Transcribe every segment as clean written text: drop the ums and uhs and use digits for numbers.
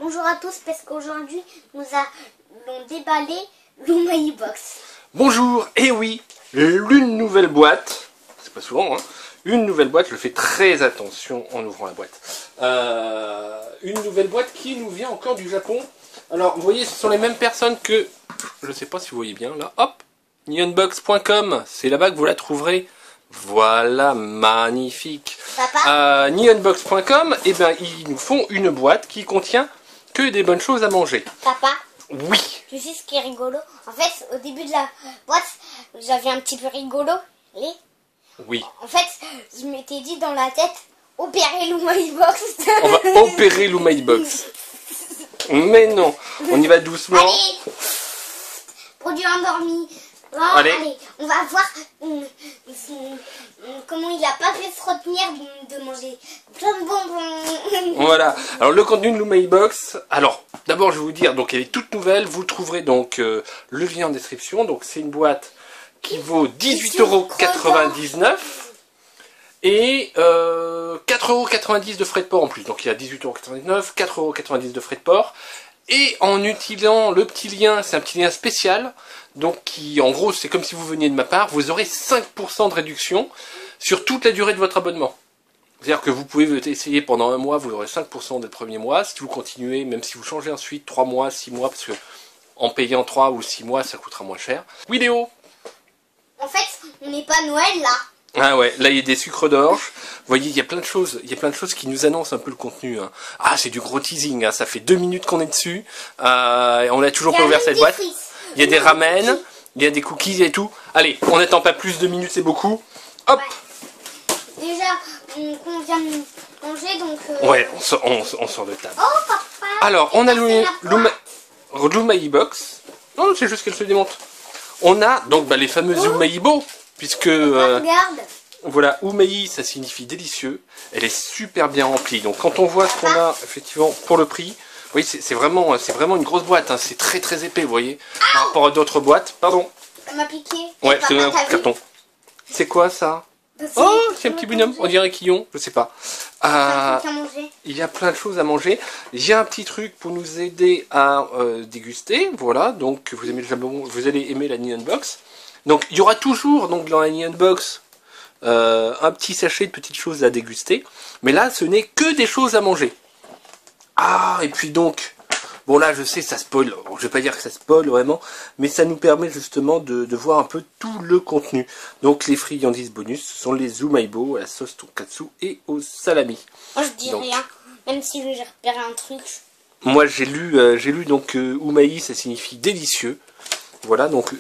Bonjour à tous, parce qu'aujourd'hui nous allons déballer l'Oumai Box. Bonjour, et oui, une nouvelle boîte, c'est pas souvent, hein, une nouvelle boîte, je fais très attention en ouvrant la boîte. Une nouvelle boîte qui nous vient encore du Japon. Alors, vous voyez, ce sont les mêmes personnes que, je sais pas si vous voyez bien, là, hop, neonbox.com, c'est là-bas que vous la trouverez. Voilà, magnifique. Neonbox.com, et ben, ils nous font une boîte qui contient que des bonnes choses à manger. Papa, oui. tu sais ce qui est rigolo? En fait, au début de la boîte, j'avais un petit peu rigolo. Et Oui. en fait, je m'étais dit dans la tête, opérer l'Oumai Box. On va opérer l'Oumai Box. Mais non, on y va doucement. Allez, produit endormi. Oh, allez, on va voir comment il a pas fait se retenir de manger plein de bonbons. Voilà, alors le contenu de l'Oumai Box, alors d'abord je vais vous dire, donc elle est toute nouvelle, vous trouverez donc le lien en description, donc c'est une boîte qui vaut 18,99 € et 4,90 € de frais de port en plus, donc il y a 18,99 €, 4,90 € de frais de port. Et en utilisant le petit lien, c'est un petit lien spécial, donc qui en gros c'est comme si vous veniez de ma part, vous aurez 5% de réduction sur toute la durée de votre abonnement. C'est-à-dire que vous pouvez essayer pendant un mois, vous aurez 5% dès le premier mois, si vous continuez, même si vous changez ensuite 3 mois, 6 mois, parce que en payant 3 ou 6 mois ça coûtera moins cher. Oui Léo? En fait, on n'est pas Noël là. Ah ouais, là il y a des sucres d'orge. Vous voyez, il y a plein de choses qui nous annoncent un peu le contenu. Hein. Ah, c'est du gros teasing, hein. Ça fait 2 minutes qu'on est dessus. On n'a toujours pas ouvert cette boîte. Il y a des ramen, il y a des cookies, il y a tout. Allez, on n'attend pas plus, 2 minutes c'est beaucoup. Hop. Ouais. Déjà, on vient de manger, donc... Ouais, on sort de table. Oh papa. Alors, on a l'Oumai Box. Non, c'est juste qu'elle se démonte. On a donc les fameux Oumaibo. Puisque, regarde. Voilà, Oumai, ça signifie délicieux. Elle est super bien remplie. Donc quand on voit ce qu'on a, effectivement, pour le prix, oui, c'est vraiment une grosse boîte. Hein. C'est très très épais, vous voyez, par rapport à d'autres boîtes. Pardon. Ça m'a piqué. Ouais, c'est un coup de carton. C'est quoi ça? Oh, c'est un petit bonhomme, on dirait Quillon, je sais pas. Il y a plein de choses à manger. J'ai un petit truc pour nous aider à déguster. Voilà, donc vous allez aimer la Neon Box. Donc il y aura toujours donc dans la Neon Box un petit sachet de petites choses à déguster, mais là ce n'est que des choses à manger. Ah, et puis donc, bon là je sais ça spoil, bon, je vais pas dire que ça spoil vraiment, mais ça nous permet justement de voir un peu tout le contenu. Donc les friandises bonus, ce sont les Oumaibo à la sauce tonkatsu et au salami. Moi je dis rien, même si j'ai repéré un truc. Moi j'ai lu donc Oumai ça signifie délicieux. Voilà, donc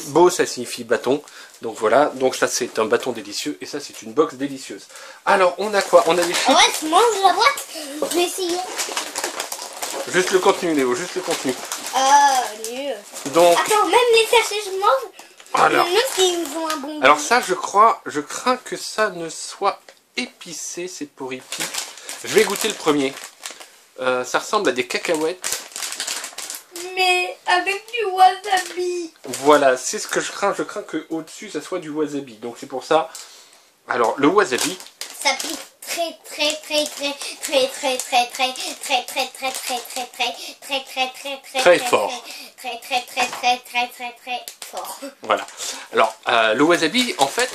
beau ça signifie bâton. Donc voilà, donc ça c'est un bâton délicieux et ça c'est une box délicieuse. Alors on a quoi? On a des chips. Ouais, tu manges la boîte? Je vais essayer. Juste le contenu Léo, juste le contenu. Nul. Donc. Attends, même les sachets je mange. Alors. Même s'ils ont un bon goût. Alors ça je crains que ça ne soit épicé, c'est pour épi. Je vais goûter le premier. Ça ressemble à des cacahuètes. Mais avec du wasabi. Voilà, c'est ce que je crains. Je crains que au-dessus ça soit du wasabi. Donc c'est pour ça. Alors le wasabi. Ça pique très fort. Très fort. Voilà. Alors le wasabi en fait,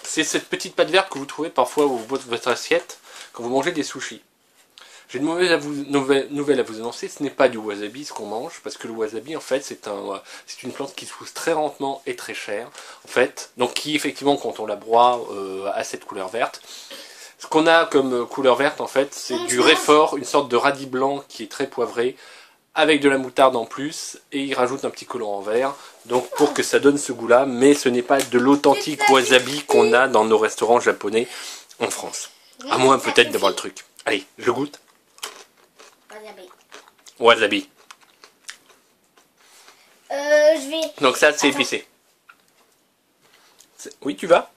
c'est cette petite pâte verte que vous trouvez parfois au bout de votre assiette quand vous mangez des sushis. J'ai une mauvaise nouvelle à vous annoncer, ce n'est pas du wasabi ce qu'on mange, parce que le wasabi en fait c'est une plante qui se pousse très lentement et très chère, en fait, donc qui effectivement quand on la broie a cette couleur verte. Ce qu'on a comme couleur verte en fait c'est du réfort, une sorte de radis blanc qui est très poivré, avec de la moutarde en plus, et il rajoute un petit colorant vert, donc pour que ça donne ce goût là, mais ce n'est pas de l'authentique wasabi qu'on a dans nos restaurants japonais en France. À moins peut-être d'avoir le truc. Allez, je goûte. Wasabi. Je vais... Donc ça c'est épicé. Oui, tu vas?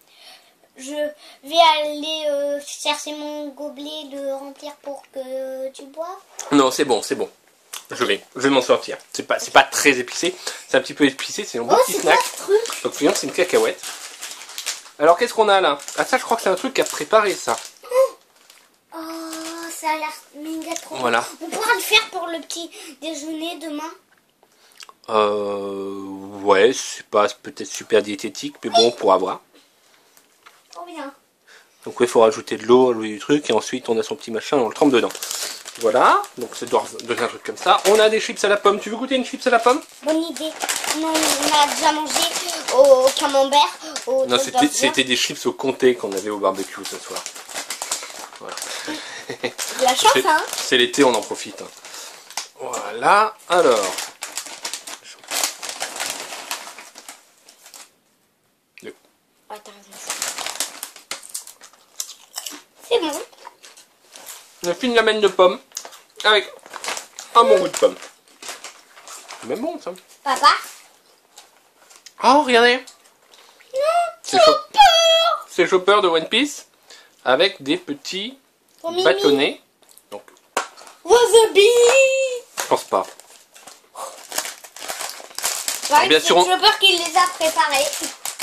Je vais aller chercher mon gobelet de remplir pour que tu bois. Non, c'est bon, c'est bon. Je vais m'en sortir. C'est pas très épicé. C'est un petit peu épicé, c'est un bon petit snack. Donc finalement c'est une cacahuète. Alors qu'est-ce qu'on a là? Ah ça je crois que c'est un truc à préparer ça. Oh, ça Ça a l'air méga trop bon. Voilà. On pourra le faire pour le petit déjeuner demain. Ouais, c'est pas peut-être super diététique, mais bon, pour avoir. Trop bien. Donc il faut rajouter de l'eau, du truc, et ensuite on a son petit machin, on le trempe dedans. Voilà, donc ça doit donner un truc comme ça. On a des chips à la pomme. Tu veux goûter une chips à la pomme? Bonne idée. Non, on a déjà mangé au camembert. Non, c'était des chips au comté qu'on avait au barbecue ce soir. Voilà. De la chance, hein. C'est l'été, on en profite. Hein. Voilà, alors. Ouais, t'as raison. C'est bon. Une fine lamelle de pomme avec un bon goût de pomme. C'est même bon ça. Papa? Oh, regardez. C'est Chopper de One Piece avec des petits Pour Mimi. bâtonnets. Donc, Wasabi! je pense pas. Ouais, bien c'est sûr, Chopper qui les a préparés.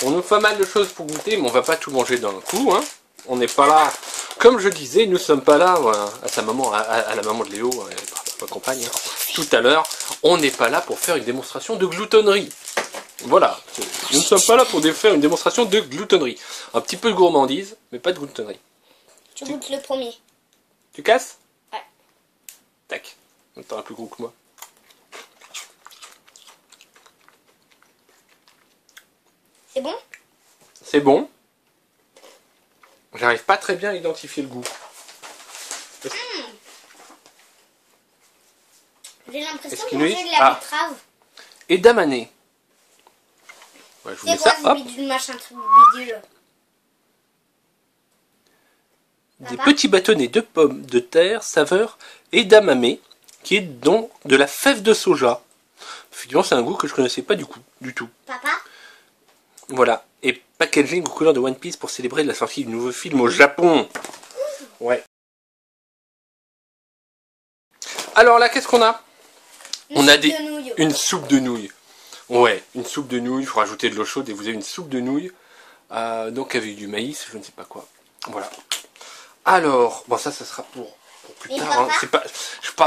On nous fait mal de choses pour goûter, mais on va pas tout manger d'un coup. Hein. On n'est pas là. Comme je disais, nous sommes pas là voilà, à sa maman, à la maman de Léo, ma compagne, hein, tout à l'heure. On n'est pas là pour faire une démonstration de gloutonnerie. Voilà. Nous ne sommes pas là pour faire une démonstration de gloutonnerie. Un petit peu de gourmandise, mais pas de gloutonnerie. Tu goûtes le premier. Tu casses? Ouais. Tac. T'es un peu gros que moi. C'est bon? C'est bon. J'arrive pas très bien à identifier le goût. J'ai l'impression Est-ce de qu'il manger est- de la Ah. betterave. Et d'amané. Ouais, je vous C'est mets quoi ça. Hop. ce bidule machin truc bidule? Des Papa petits bâtonnets de pommes de terre, saveur edamame, qui est donc de la fève de soja. Effectivement, c'est un goût que je connaissais pas du tout. Papa? Voilà. Et packaging aux couleurs de One Piece pour célébrer la sortie du nouveau film au Japon. Ouais. Alors là, qu'est-ce qu'on a? On a soupe de nouilles. une soupe de nouilles. Ouais, une soupe de nouilles. Il faut rajouter de l'eau chaude et vous avez une soupe de nouilles. Donc avec du maïs, je ne sais pas quoi. Voilà. Alors, bon ça sera pour plus Et tard. papa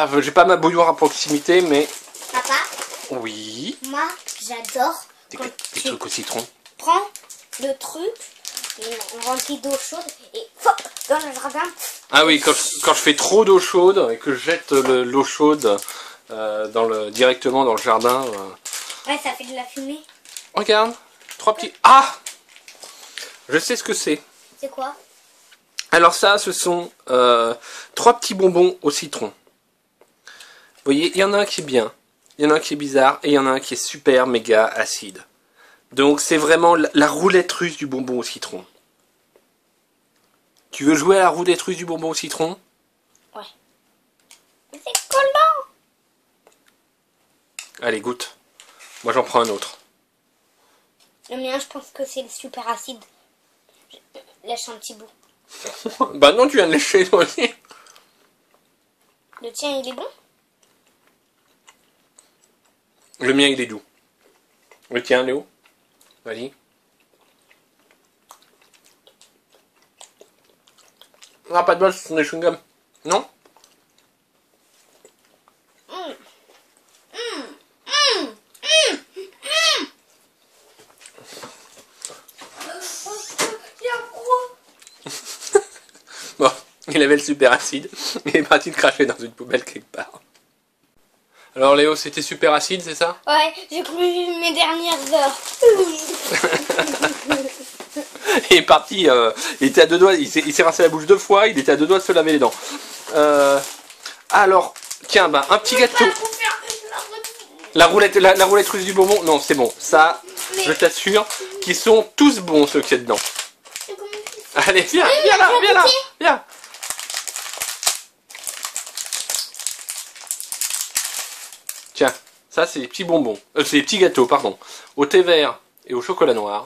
Hein. J'ai pas ma bouilloire à proximité, mais Papa, oui. moi j'adore Des quand des tu trucs au citron. prends le truc, et on remplit d'eau chaude et hop, dans le jardin. Ah oui, quand je fais trop d'eau chaude et que je jette l'eau chaude directement dans le jardin. Ouais, ça fait de la fumée. Regarde, 3 petits. Ah, je sais ce que c'est. C'est quoi? Alors ça, ce sont 3 petits bonbons au citron. Vous voyez, il y en a un qui est bien, il y en a un qui est bizarre, et il y en a un qui est super méga acide. Donc c'est vraiment la roulette russe du bonbon au citron. Tu veux jouer à la roulette russe du bonbon au citron? Ouais. Mais c'est collant. Allez, goûte. Moi j'en prends un autre. Le mien, je pense que c'est le super acide. Je lâche un petit bout. Bah non, tu viens de lécher toi aussi. Le tien, il est bon? Le mien il est doux. Le tien, Léo? Vas-y. Ah, pas de bol, ce sont des chewing-gums. Non? Bon, il avait le super acide. Il est parti le cracher dans une poubelle quelque part. Alors Léo, c'était super acide, c'est ça? Ouais, j'ai cru vivre mes dernières heures. Il est parti, il était à 2 doigts, il s'est rincé la bouche 2 fois, il était à 2 doigts de se laver les dents. Alors, tiens, bah, un petit gâteau. La roulette russe du bonbon, non, c'est bon. Ça, je t'assure, qu'ils sont tous bons ceux qu'il y a dedans. Allez, viens, viens là, viens là, viens. Tiens, ça c'est les petits bonbons, c'est les petits gâteaux, pardon, au thé vert et au chocolat noir.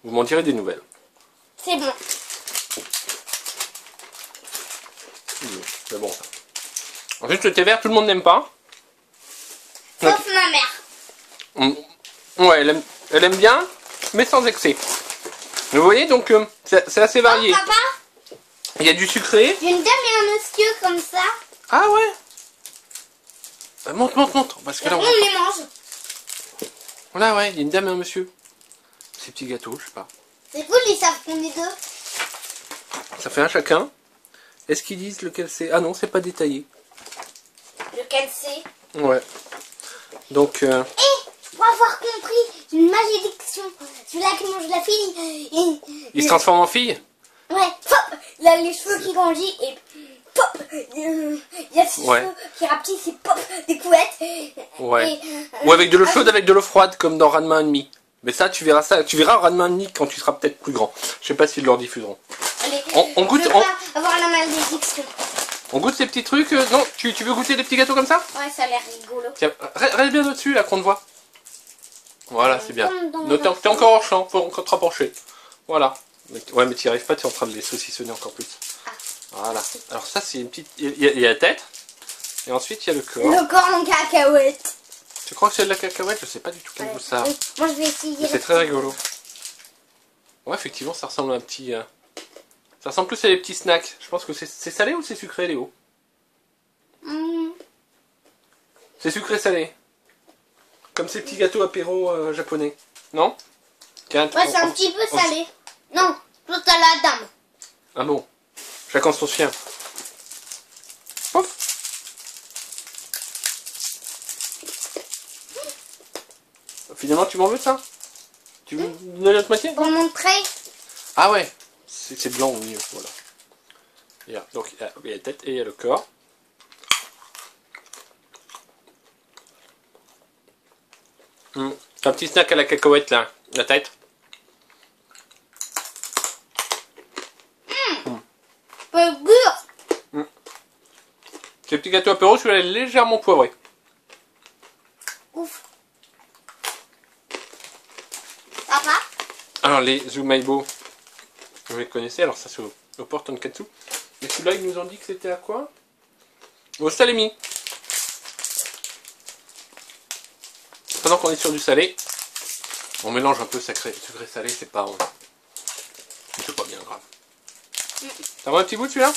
Vous m'en direz des nouvelles. C'est bon. C'est bon ça. Ensuite le thé vert, tout le monde n'aime pas. Sauf ma mère. Ouais, elle aime bien, mais sans excès. Vous voyez, donc c'est assez varié. Oh, papa, Il y a du sucré. Une dame et un monsieur comme ça. Ah ouais. Monte, monte, monte. Parce que Et là, on les mange. Voilà, ouais, il y a une dame et un monsieur. Ces petits gâteaux, je sais pas. C'est cool, ils savent qu'on est deux. Ça fait un chacun. Est-ce qu'ils disent lequel c'est? Ah non, c'est pas détaillé. Lequel c'est? Ouais. Donc, Pour avoir compris une malédiction, celui-là qui mange la fille, il se transforme en fille? ouais, pop, il a les cheveux qui grandissent et pop, il y a ses Ouais. cheveux qui rapetissent et pop, des couettes. Ouais. Et, Ou avec de l'eau chaude, avec de l'eau froide, comme dans Ranma 1,5. Mais ça, tu verras Ranma 1,5 quand tu seras peut-être plus grand. Je sais pas s'ils le rediffuseront. allez, On goûte, je veux pas avoir la malédiction. On goûte ces petits trucs. Non, tu veux goûter des petits gâteaux comme ça? Ouais, ça a l'air rigolo. Tiens, reste bien au-dessus, là, qu'on te voit. Voilà, c'est bien. Comme dans Non, la t'es encore en champ, faut encore te rapprocher. Voilà. Ouais, mais t'y arrives pas, t'es en train de les saucissonner encore plus. Voilà. Alors ça, c'est une petite... Il y a la tête. Et ensuite, il y a le corps. Le corps en cacahuète. Tu crois que c'est de la cacahuète? Je sais pas du tout quel goût ça a. Oui, moi je vais essayer. Mais c'est très rigolo. Ouais, effectivement, ça ressemble à un petit... Ça ressemble plus à des petits snacks. Je pense que c'est salé ou c'est sucré, Léo? C'est sucré-salé. Comme ces petits gâteaux apéro japonais. Non? Tiens, Ouais, c'est un petit peu salé. Non, toi t'as la dame. Ah bon? Chacun son chien. Pouf! Finalement, tu m'en veux ça? Tu veux donner l'autre moitié? Pour montrer. Ah ouais, c'est blanc au milieu, voilà. Donc il y a la tête et il y a le corps. Un petit snack à la cacahuète là, la tête. Peu dur. Ces petits gâteaux apéro, celui-là est légèrement poivré. Ouf. Papa? Alors les Zumaibo, vous les connaissez, alors ça c'est au port tonkatsu. Et celui-là, ils nous ont dit que c'était à quoi? Au salami. Pendant qu'on est sur du salé, on mélange un peu sucré-salé, c'est pas bien grave. T'as un petit bout de celui-là?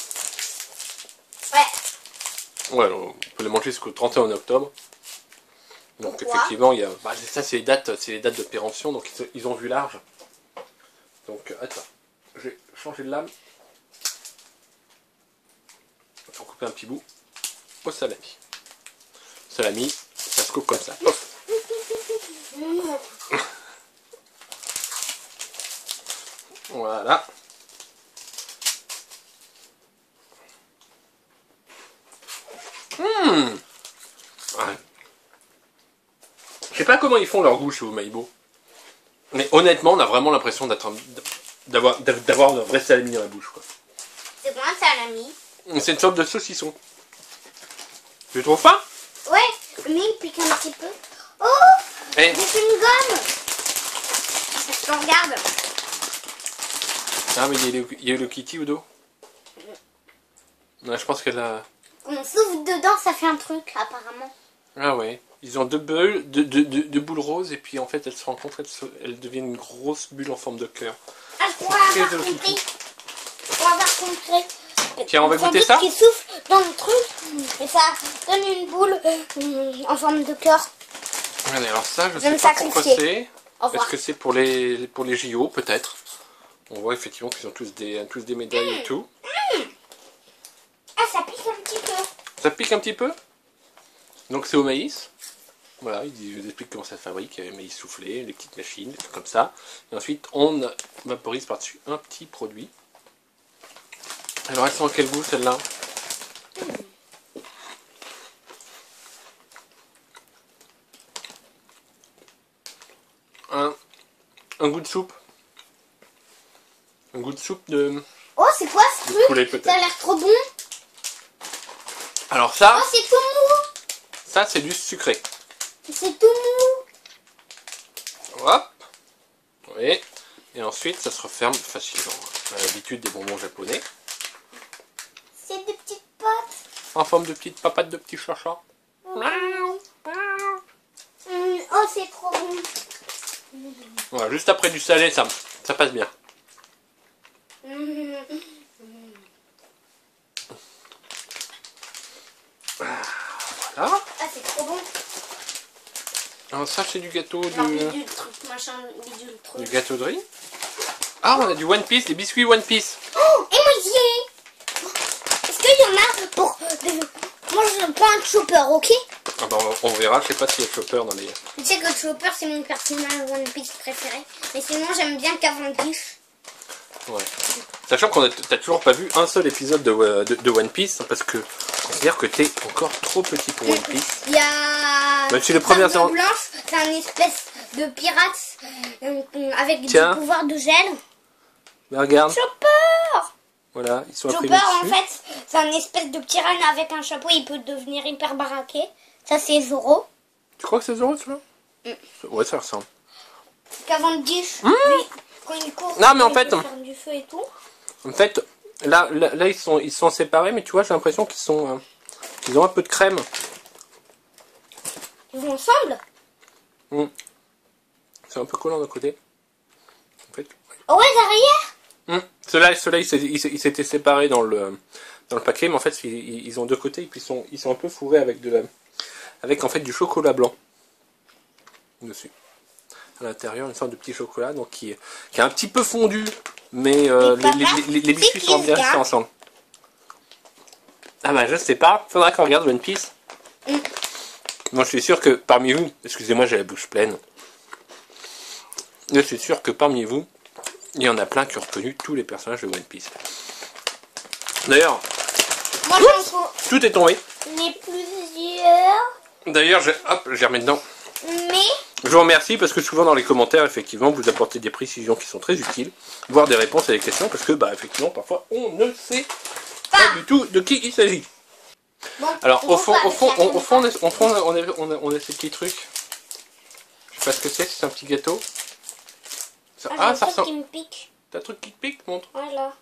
Ouais. Ouais, alors, on peut les manger jusqu'au 31 octobre. Donc Pourquoi? effectivement, il y a, ça c'est les dates de péremption, donc ils ont vu large. Donc attends, j'ai changé de lame. Pour couper un petit bout au salami. Salami, ça se coupe comme ça. Hop. Voilà. Ouais. Je sais pas comment ils font leur goût chez Umaibo. Mais honnêtement, on a vraiment l'impression d'avoir un vrai salami dans la bouche, quoi. C'est quoi un salami? C'est une sorte de saucisson. Tu trouves pas? Ouais, mais il pique un petit peu. Oh! Eh. C'est une gomme! Je regarde. Ah, mais il y a eu le Kitty ou dos? Ouais, je pense qu'elle a... On souffle dedans, ça fait un truc, apparemment. Ah ouais. Ils ont deux boules roses et puis en fait elles se rencontrent, elles deviennent une grosse bulle en forme de cœur. Ah, je pourrais très avoir joli. compris. Pour avoir compris. Tiens, on va Sans goûter doute ça? qui souffle dans le truc et ça donne une boule en forme de cœur. Allez, alors ça, je Je vais sais me pas pourquoi sacrifier. c'est. Au revoir. Est-ce que c'est pour les JO peut-être? On voit effectivement qu'ils ont tous des médailles et tout. Ah, ça pique un petit peu. Ça pique un petit peu. Donc c'est au maïs. Voilà, ils vous expliquent comment ça se fabrique. Il y a le maïs soufflé, les petites machines, des trucs comme ça. Et ensuite, on vaporise par-dessus un petit produit. Alors, elles sont à quel goût celles-là? Un goût de soupe. Un goût de soupe de Oh, c'est quoi ce truc? poulet peut-être. Ça a l'air trop bon. Alors ça, Oh, c'est tout mou. ça c'est du sucré. C'est tout mou. Hop. Oui. Et ensuite, ça se referme facilement. À l'habitude des bonbons japonais. C'est des petites potes. En forme de petites papates de petits chachas. Oh, c'est trop bon. Voilà, juste après du salé, ça passe bien. Ah, Ah, c'est trop bon. alors ça c'est du gâteau Genre de... bidule truc, machin, bidule truc. Du gâteau de riz. Ah, on a du One Piece, des biscuits One Piece. Oh, et moi j'y ai. Est-ce qu'il y en a pour... Moi je prends un chopper, ok? Ah bah, on verra, je sais pas s'il y a Chopper dans les... Tu sais que Chopper c'est mon personnage One Piece préféré. Mais sinon j'aime bien Cavendish. Ouais. Sachant qu'on t'as toujours pas vu un seul épisode de One Piece, hein, parce que on considère que t'es encore trop petit pour One Piece. Il y a... Même si le premier Barbe Blanche, c'est un espèce de pirate avec Tiens. du pouvoir de gel. Mais regarde, Chopper! voilà, ils sont Chopper imprimés en dessus. fait, c'est un espèce de petit renne avec un chapeau, il peut devenir hyper baraqué. Ça c'est Zoro. Tu crois que c'est Zoro, celui-là? Ouais, ça ressemble. Cavendish, lui, quand il court, Non, mais en il fait- peut faire du feu et tout. En fait, là ils sont séparés, mais tu vois, j'ai l'impression qu'ils sont... ils ont un peu de crème. Ils vont ensemble. C'est un peu collant d'un côté. En fait, Oh ouais, derrière. Ceux-là, ils s'étaient séparés dans le paquet, mais en fait, ils ont deux côtés, et puis ils sont un peu fourrés avec avec en fait du chocolat blanc dessus. À l'intérieur, une sorte de petit chocolat, donc qui est un petit peu fondu, mais papa, les biscuits sont bien restés ensemble. Ah bah je sais pas, faudra qu'on regarde One Piece. Moi je suis sûr que parmi vous, excusez-moi j'ai la bouche pleine, je suis sûr que parmi vous, il y en a plein qui ont reconnu tous les personnages de One Piece. D'ailleurs, Moi j'en trouve tout est tombé. les plusieurs. D'ailleurs, j'ai remis dedans. Mais Je vous remercie parce que souvent dans les commentaires, effectivement, vous apportez des précisions qui sont très utiles, voire des réponses à des questions, parce que, bah, effectivement, parfois, on ne sait pas du tout de qui il s'agit. bon, Alors, au fond, on on a ces petits trucs. Je sais pas ce que c'est un petit gâteau. Ça, Ah, ça j'ai un truc ressemble. qui me pique. T'as un truc qui te pique, montre. Voilà.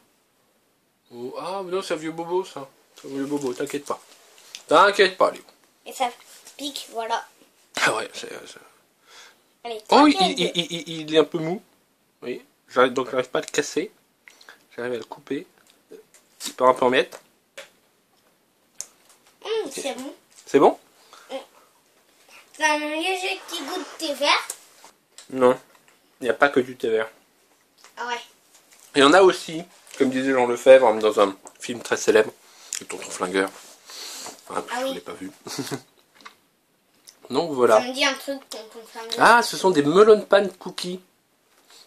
Oh, ah, non, c'est un vieux bobo, ça. C'est un vieux bobo, t'inquiète pas. T'inquiète pas, Léo. Et ça pique, voilà. Ah ouais, Allez, oh, tranquille. il est un peu mou. Oui. Donc, j'arrive pas à le casser. J'arrive à le couper. Il part un peu en miettes. C'est bon. C'est bon? C'est un léger petit goût de thé vert. Non. Il n'y a pas que du thé vert. Ah ouais. Il y en a aussi, comme disait Jean Lefebvre dans un film très célèbre, le Tonton Flingueur. Hein, Ah je oui. ne l'ai pas vu. Donc Ça voilà. me dit un truc, tonton Flingueur. Ah, ce sont des melon pan cookies.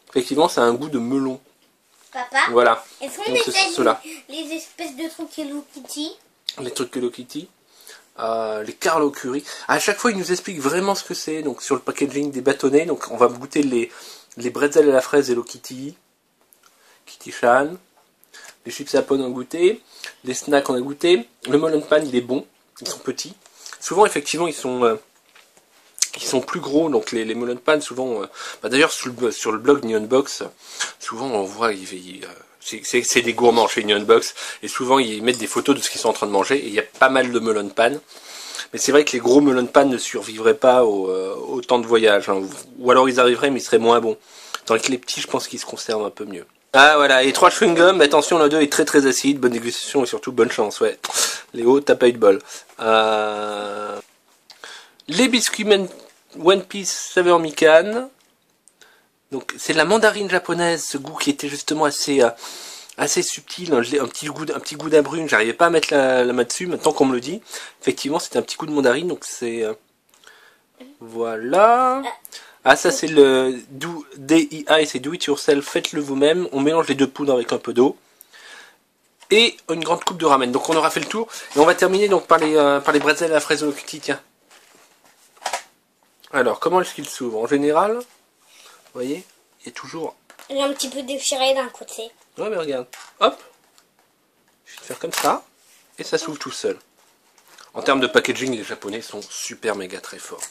Effectivement, ça a un goût de melon. Papa, Voilà. est-ce qu'on Donc, c'est essaie ceux-là. les espèces de trucs Hello Kitty? Les trucs Hello Kitty. Les Carlo Curry. À chaque fois, ils nous expliquent vraiment ce que c'est. Donc sur le packaging des bâtonnets. Donc on va goûter les bretzels à la fraise Hello Kitty. Kitty Chan. Les chips à pommes on a goûté. Les snacks on a goûté. Le melon pan il est bon. Ils sont petits. Souvent effectivement ils sont plus gros. Donc les melon pan souvent. D'ailleurs sur le blog Neon Box, souvent on voit c'est des gourmands chez Neon Box et souvent ils mettent des photos de ce qu'ils sont en train de manger et il y a pas mal de melon pan. Mais c'est vrai que les gros melon pan ne survivraient pas au temps de voyage, hein. Ou alors ils arriveraient mais ils seraient moins bons. Tandis que les petits, je pense qu'ils se conservent un peu mieux. Ah voilà, et 3 chewing-gum, attention, l'un d'eux est très très acide, bonne dégustation et surtout bonne chance, ouais. Léo, t'as pas eu de bol. Les biscuits One Piece saveur mikan. Donc c'est de la mandarine japonaise, ce goût qui était justement assez subtil, un petit goût d'abrume, j'arrivais pas à mettre la main dessus, maintenant qu'on me le dit, effectivement c'était un petit goût de mandarine, donc c'est... voilà. Ah ça c'est le DIY, c'est do it yourself, faites-le vous-même, on mélange les deux poudres avec un peu d'eau, et une grande coupe de ramen, donc on aura fait le tour, et on va terminer donc par les bretzels à la fraise Hello Kitty, tiens. Alors, comment est-ce qu'il s'ouvre? En général, vous voyez, il y a toujours... Il est un petit peu déchiré d'un côté. Ouais, mais regarde. Hop. Je vais faire comme ça. Et ça s'ouvre tout seul. En termes de packaging, les Japonais sont super méga très forts.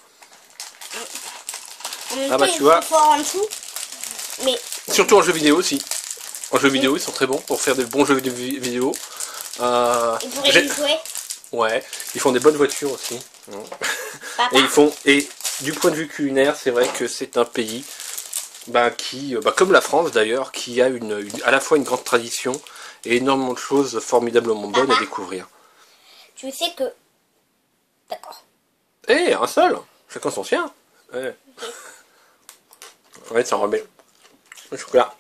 En même Ah bah, temps, tu il vois. est fort en dessous. Mais Surtout en jeu vidéo aussi. En jeu vidéo, ils sont très bons pour faire des bons jeux vidéo. il pourrait y jouer. Ouais, ils font des bonnes voitures aussi. Papa. Et du point de vue culinaire, c'est vrai que c'est un pays qui, comme la France d'ailleurs, qui a à la fois une grande tradition et énormément de choses formidablement bonnes à découvrir. Tu sais que... D'accord. un seul. Chacun son sien. Ouais, ouais, ça remet le chocolat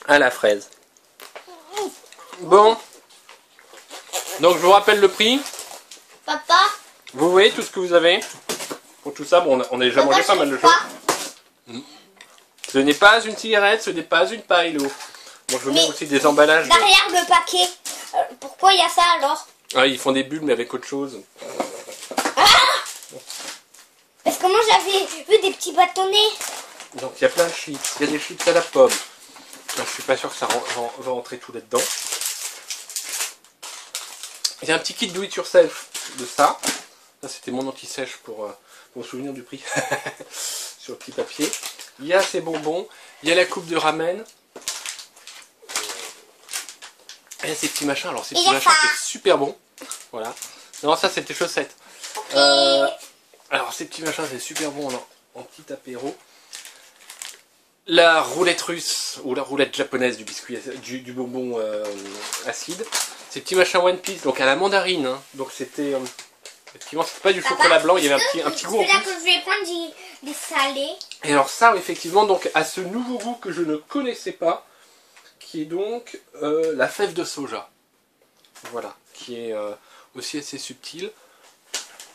à la fraise. Bon. Donc je vous rappelle le prix. Papa. Vous voyez tout ce que vous avez. Pour tout ça, bon, on a déjà mangé pas mal de choses. Ce n'est pas une cigarette, ce n'est pas une paille, l'eau. Bon, je vous mets aussi des emballages. Derrière le paquet. Pourquoi il y a ça alors? Ah, ils font des bulles mais avec autre chose. Parce que moi j'avais vu des petits bâtonnets. Donc il y a plein de chips. Il y a des chips à la pomme. Je suis pas sûr que ça va rentrer tout là-dedans. Il y a un petit kit do it yourself de ça. Ça c'était mon anti-sèche pour me souvenir du prix. Sur le petit papier. Il y a ces bonbons. Il y a la coupe de ramen. Et ces petits machins. Alors ces petits machins c'est super bon. Voilà. Non, ça c'était chaussettes. Alors ces petits machins c'est super bon en petit apéro. La roulette russe ou la roulette japonaise du biscuit du bonbon acide. Ces petits machins One Piece donc à la mandarine. Hein. Donc c'était effectivement c'était pas du chocolat blanc, il y avait un petit goût en plus. C'est là que je vais prendre des salés. Et alors ça effectivement donc à ce nouveau goût que je ne connaissais pas, qui est donc la fève de soja. Voilà, qui est aussi assez subtil.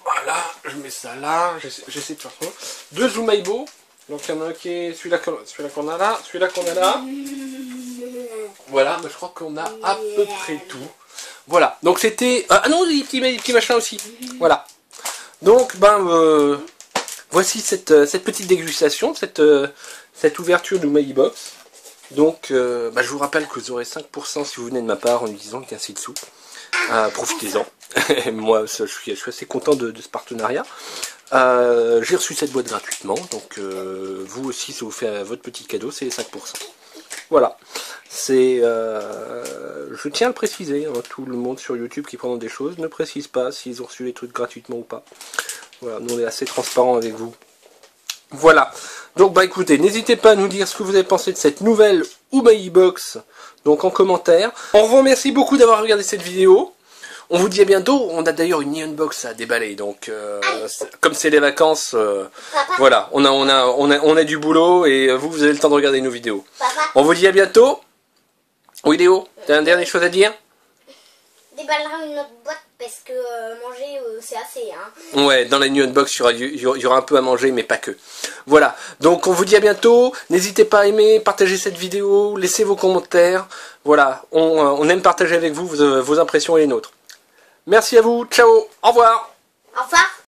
Voilà, je mets ça là, j'essaie de faire ça. Deux Zoumaibo, donc il y en a un qui est celui-là qu'on a là, celui-là qu'on a là. Voilà, mais je crois qu'on a à peu près tout. Voilà, donc c'était... ah non, des petits machins aussi. Voilà. Donc, ben, voici cette petite dégustation, cette ouverture du My Box. Donc, je vous rappelle que vous aurez 5% si vous venez de ma part en utilisant le ainsi dessous. Profitez-en. Moi, je suis assez content de ce partenariat. J'ai reçu cette boîte gratuitement, donc vous aussi, ça vous fait votre petit cadeau, c'est les 5%. Voilà. C'est, je tiens à le préciser, hein, tout le monde sur YouTube qui prend des choses ne précise pas s'ils ont reçu les trucs gratuitement ou pas. Voilà, nous on est assez transparent avec vous. Voilà. Donc bah écoutez, n'hésitez pas à nous dire ce que vous avez pensé de cette nouvelle Umai Box, donc en commentaire. On vous remercie beaucoup d'avoir regardé cette vidéo. On vous dit à bientôt. On a d'ailleurs une unbox à déballer, donc comme c'est les vacances, voilà, on a du boulot et vous avez le temps de regarder nos vidéos. Papa. On vous dit à bientôt. Oui Léo, t'as une dernière chose à dire? Déballera une autre boîte parce que manger c'est assez. Hein. Ouais, dans la new unbox il y aura un peu à manger mais pas que. Voilà, donc on vous dit à bientôt. N'hésitez pas à aimer, partager cette vidéo, laissez vos commentaires. Voilà, on aime partager avec vous vos impressions et les nôtres. Merci à vous, ciao, au revoir. Au revoir.